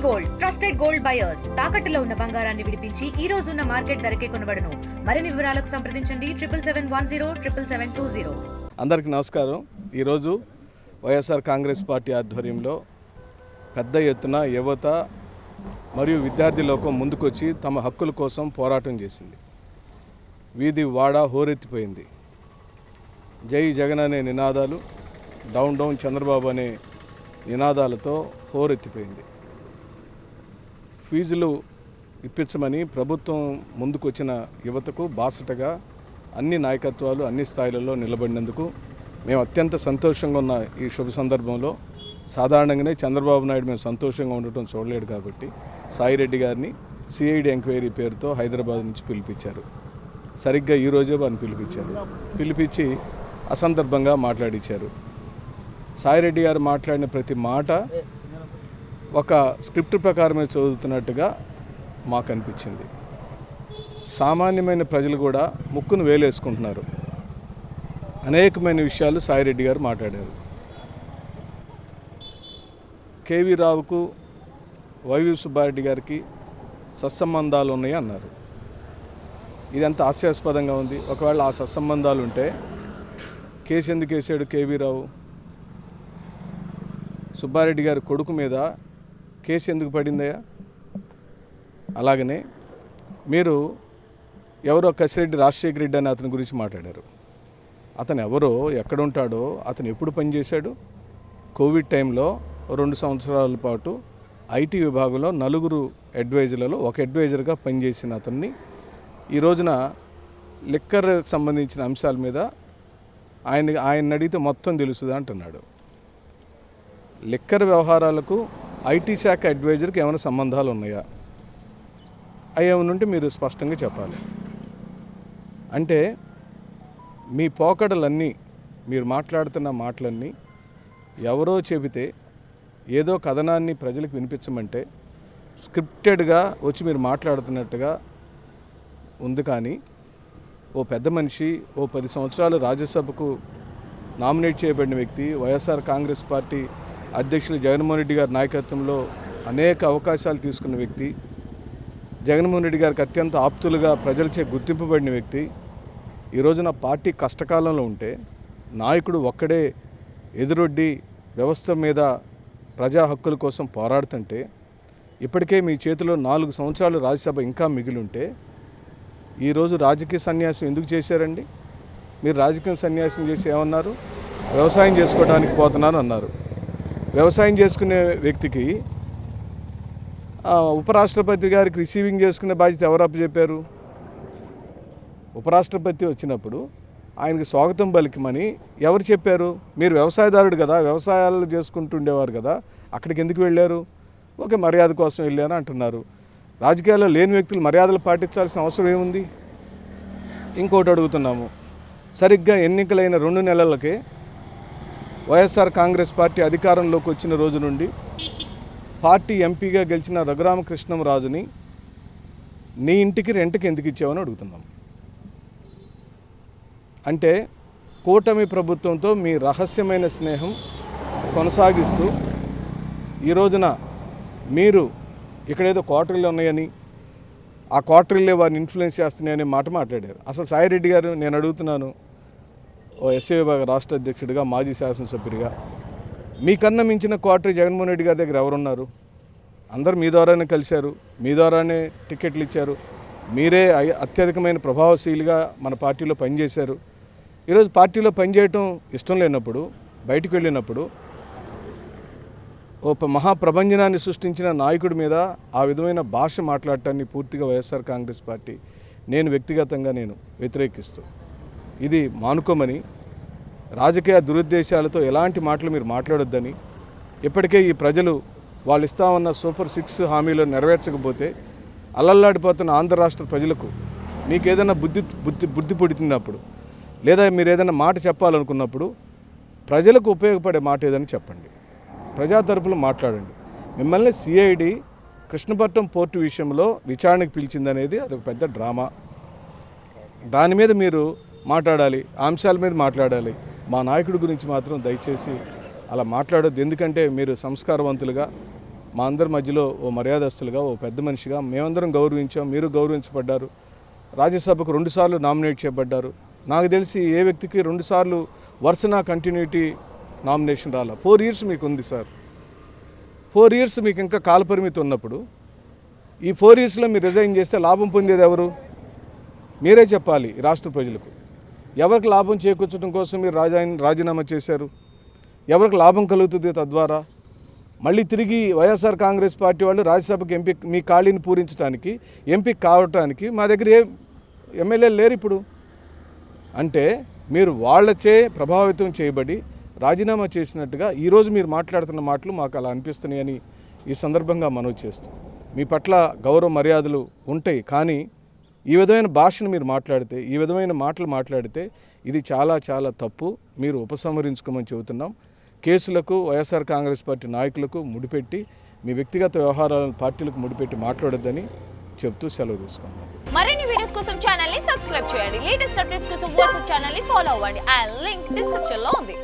Gold trusted gold buyers తాకట్టులో ఉన్న బంగారాన్ని విడిపించి ఈ రోజు ఉన్న మార్కెట్ ధరకే కొనబడును. మరిన్ని వివరాలకు సంప్రదించండి 7771077720. అందరికీ నమస్కారం. ఈరోజు వైఎస్ఆర్ కాంగ్రెస్ పార్టీ ఆధ్వర్యంలో పెద్ద ఎత్తున యువత మరియు విద్యార్థి లోకం ముందుకొచ్చి తమ హక్కుల కోసం పోరాటం చేసింది. వీధి వాడ హోరెత్తిపోయింది. జై జగన్ అనే నినాదాలు, డౌన్ డౌన్ చంద్రబాబు అనే నినాదాలతో హోరెత్తిపోయింది. ఫీజులు ఇప్పించమని ప్రభుత్వం ముందుకొచ్చిన యువతకు బాసటగా అన్ని నాయకత్వాలు అన్ని స్థాయిలలో నిలబడినందుకు మేము అత్యంత సంతోషంగా ఉన్న ఈ శుభ సందర్భంలో సాధారణంగానే చంద్రబాబు నాయుడు మేము సంతోషంగా ఉండటం చూడలేడు కాబట్టి సాయిరెడ్డి గారిని సిఐడి ఎంక్వైరీ పేరుతో హైదరాబాద్ నుంచి పిలిపించారు. సరిగ్గా ఈరోజే వారిని పిలిపించి అసందర్భంగా మాట్లాడించారు. సాయిరెడ్డి గారు మాట్లాడిన ప్రతి మాట ఒక స్క్రిప్ట్ ప్రకారమే చదువుతున్నట్టుగా మాకు అనిపించింది. సామాన్యమైన ప్రజలు కూడా ముక్కును వేలేసుకుంటున్నారు. అనేకమైన విషయాలు సాయిరెడ్డి గారు మాట్లాడారు. కేవీ రావుకు వైవి సుబ్బారెడ్డి గారికి సత్సంబంధాలు ఉన్నాయి అన్నారు. ఇదంతా హాస్యాస్పదంగా ఉంది. ఒకవేళ ఆ సత్సంబంధాలు ఉంటే కేసు ఎందుకు వేసాడు కేవీ రావు? సుబ్బారెడ్డి గారి కొడుకు మీద కేసు ఎందుకు పడిందయ్యా? అలాగనే మీరు ఎవరో కసిరెడ్డి రాజశేఖర రెడ్డి అని అతని గురించి మాట్లాడారు. అతను ఎవరో, ఎక్కడ ఉంటాడో, అతను ఎప్పుడు పనిచేశాడు? కోవిడ్ టైంలో 2 సంవత్సరాల పాటు ఐటీ విభాగంలో 4 అడ్వైజర్లలో ఒక అడ్వైజర్గా పనిచేసిన అతన్ని ఈ రోజున లిక్కర్కి సంబంధించిన అంశాల మీద ఆయన అడిగితే మొత్తం తెలుస్తుంది అంటున్నాడు. లిక్కర్ వ్యవహారాలకు ఐటీ శాఖ అడ్వైజర్కి ఏమైనా సంబంధాలు ఉన్నాయా? అవి ఏమనుంటే మీరు స్పష్టంగా చెప్పాలి. అంటే మీ పోకడలన్నీ, మీరు మాట్లాడుతున్న మాటలన్నీ ఎవరో చెబితే ఏదో కథనాన్ని ప్రజలకు వినిపించమంటే స్క్రిప్టెడ్గా వచ్చి మీరు మాట్లాడుతున్నట్టుగా ఉంది. కానీ ఓ పెద్ద మనిషి, ఓ 10 సంవత్సరాలు రాజ్యసభకు నామినేట్ చేయబడిన వ్యక్తి, వైఎస్ఆర్ కాంగ్రెస్ పార్టీ అధ్యక్షులు జగన్మోహన్ రెడ్డి గారి నాయకత్వంలో అనేక అవకాశాలు తీసుకున్న వ్యక్తి, జగన్మోహన్ రెడ్డి గారికి అత్యంత ఆప్తులుగా ప్రజలచే గుర్తింపబడిన వ్యక్తి ఈ రోజున పార్టీ కష్టకాలంలో ఉంటే నాయకుడు ఒక్కడే ఎదురొడ్డి వ్యవస్థ మీద ప్రజా హక్కుల కోసం పోరాడుతుంటే, ఇప్పటికే మీ చేతిలో 4 సంవత్సరాలు రాజ్యసభ ఇంకా మిగిలి ఉంటే ఈరోజు రాజకీయ సన్యాసం ఎందుకు చేశారండి? మీరు రాజకీయ సన్యాసం చేసి ఏమన్నారు? వ్యవసాయం చేసుకోవడానికి పోతున్నాను అన్నారు. వ్యవసాయం చేసుకునే వ్యక్తికి ఉపరాష్ట్రపతి గారికి రిసీవింగ్ చేసుకునే బాధ్యత ఎవరు అప్పచెప్పారు? ఉపరాష్ట్రపతి వచ్చినప్పుడు ఆయనకి స్వాగతం పలికమని ఎవరు చెప్పారు? మీరు వ్యవసాయదారుడు కదా, వ్యవసాయాలు చేసుకుంటుండేవారు కదా, అక్కడికి ఎందుకు వెళ్ళారు? ఓకే, మర్యాద కోసం వెళ్ళారు అంటున్నారు. రాజకీయాల్లో లేని వ్యక్తులు మర్యాదలు పాటించాల్సిన అవసరం ఏముంది? ఇంకోటి అడుగుతున్నాము. సరిగ్గా ఎన్నికలైన 2 నెలలకే వైఎస్ఆర్ కాంగ్రెస్ పార్టీ అధికారంలోకి వచ్చిన రోజు నుండి పార్టీ ఎంపీగా గెలిచిన రఘురామకృష్ణంరాజుని నీ ఇంటికి రెంట్కి ఎందుకు ఇచ్చావని అడుగుతున్నాం. అంటే కూటమి ప్రభుత్వంతో మీ రహస్యమైన స్నేహం కొనసాగిస్తూ ఈ రోజున మీరు ఇక్కడేదో క్వార్టర్లు ఉన్నాయని, ఆ క్వార్టర్లే వారిని ఇన్ఫ్లుయెన్స్ చేస్తున్నాయనే మాట మాట్లాడారు. అసలు సాయిరెడ్డి గారు, నేను అడుగుతున్నాను, ఓ ఎస్ఏ విభాగ రాష్ట్ర అధ్యక్షుడిగా, మాజీ శాసనసభ్యుడిగా, మీకన్నా మించిన క్వార్టర్ జగన్మోహన్ రెడ్డి గారి దగ్గర ఎవరున్నారు? అందరూ మీ ద్వారానే కలిశారు, మీ ద్వారానే టికెట్లు ఇచ్చారు, మీరే అత్యధికమైన ప్రభావశీలిగా మన పార్టీలో పనిచేశారు. ఈరోజు పార్టీలో పనిచేయటం ఇష్టం లేనప్పుడు, బయటకు వెళ్ళినప్పుడు ఓ మహాప్రభంజనాన్ని సృష్టించిన నాయకుడి మీద ఆ విధమైన భాష మాట్లాడటాన్ని పూర్తిగా వైఎస్ఆర్ కాంగ్రెస్ పార్టీ, నేను వ్యక్తిగతంగా వ్యతిరేకిస్తూ ఇది మానుకోమని, రాజకీయ దురుద్దేశాలతో ఎలాంటి మాటలు మీరు మాట్లాడొద్దని, ఇప్పటికే ఈ ప్రజలు వాళ్ళు ఇస్తామన్న సూపర్ 6 హామీలు నెరవేర్చకపోతే అల్లల్లాడిపోతున్న ఆంధ్ర రాష్ట్ర ప్రజలకు మీకు ఏదైనా బుద్ధి పుడుతున్నప్పుడు, లేదా మీరు ఏదైనా మాట చెప్పాలనుకున్నప్పుడు ప్రజలకు ఉపయోగపడే మాట ఏదని చెప్పండి. ప్రజా తరపులో మాట్లాడండి. మిమ్మల్ని సిఐడి కృష్ణపట్నం పోర్టు విషయంలో విచారణకు పిలిచిందనేది అదొక పెద్ద డ్రామా. దాని మీద మీరు మాట్లాడాలి, అంశాల మీద మాట్లాడాలి. మా నాయకుడి గురించి మాత్రం దయచేసి అలా మాట్లాడొద్దు. ఎందుకంటే మీరు సంస్కారవంతులుగా మా అందరి మధ్యలో ఓ మర్యాదస్తులుగా, ఓ పెద్ద మనిషిగా మేమందరం గౌరవించాం, మీరు గౌరవించబడ్డారు. రాజ్యసభకు 2 సార్లు నామినేట్ చేయబడ్డారు. నాకు తెలిసి ఏ వ్యక్తికి 2 సార్లు వరుసన కంటిన్యూటీ నామినేషన్ రాలా. 4 ఇయర్స్ మీకు ఉంది సార్. 4 ఇయర్స్ మీకు ఇంకా కాలపరిమితి ఉన్నప్పుడు ఈ 4 ఇయర్స్లో మీరు రిజైన్ చేస్తే లాభం పొందేది ఎవరు? మీరే చెప్పాలి ఈ రాష్ట్ర ప్రజలకు. ఎవరికి లాభం చేకూర్చడం కోసం మీరు రాజీనామా చేశారు? ఎవరికి లాభం కలుగుతుంది తద్వారా? మళ్ళీ తిరిగి వైఎస్ఆర్ కాంగ్రెస్ పార్టీ వాళ్ళు రాజ్యసభకు ఎంపీ మీ ఖాళీని పూరించడానికి, ఎంపీ కావటానికి మా దగ్గర ఏ ఎమ్మెల్యేలు లేరు ఇప్పుడు. అంటే మీరు వాళ్ళచే ప్రభావితం చేయబడి రాజీనామా చేసినట్టుగా ఈరోజు మీరు మాట్లాడుతున్న మాటలు మాకు అలా అనిపిస్తున్నాయని ఈ సందర్భంగా మనవి చేస్తాం. మీ పట్ల గౌరవ మర్యాదలు ఉంటాయి, కానీ ఈ విధమైన భాషను మీరు మాట్లాడితే, ఈ విధమైన మాటలు మాట్లాడితే ఇది చాలా చాలా తప్పు. మీరు ఉపసంహరించుకోమని చెబుతున్నాం. కేసులకు, వైఎస్ఆర్ కాంగ్రెస్ పార్టీ నాయకులకు ముడిపెట్టి, మీ వ్యక్తిగత వ్యవహారాలను పార్టీలకు ముడిపెట్టి మాట్లాడొద్దని చెప్తూ సెలవు తీసుకున్నాం. మరిన్ని వీడియోస్ కోసం ఛానల్ ని సబ్స్క్రైబ్ చేయండి. లేటెస్ట్ అప్డేట్స్ కోసం వాట్సాప్ ఛానల్ ని ఫాలో అవ్వండి. ఆ లింక్ డిస్క్రిప్షన్ లో ఉంది.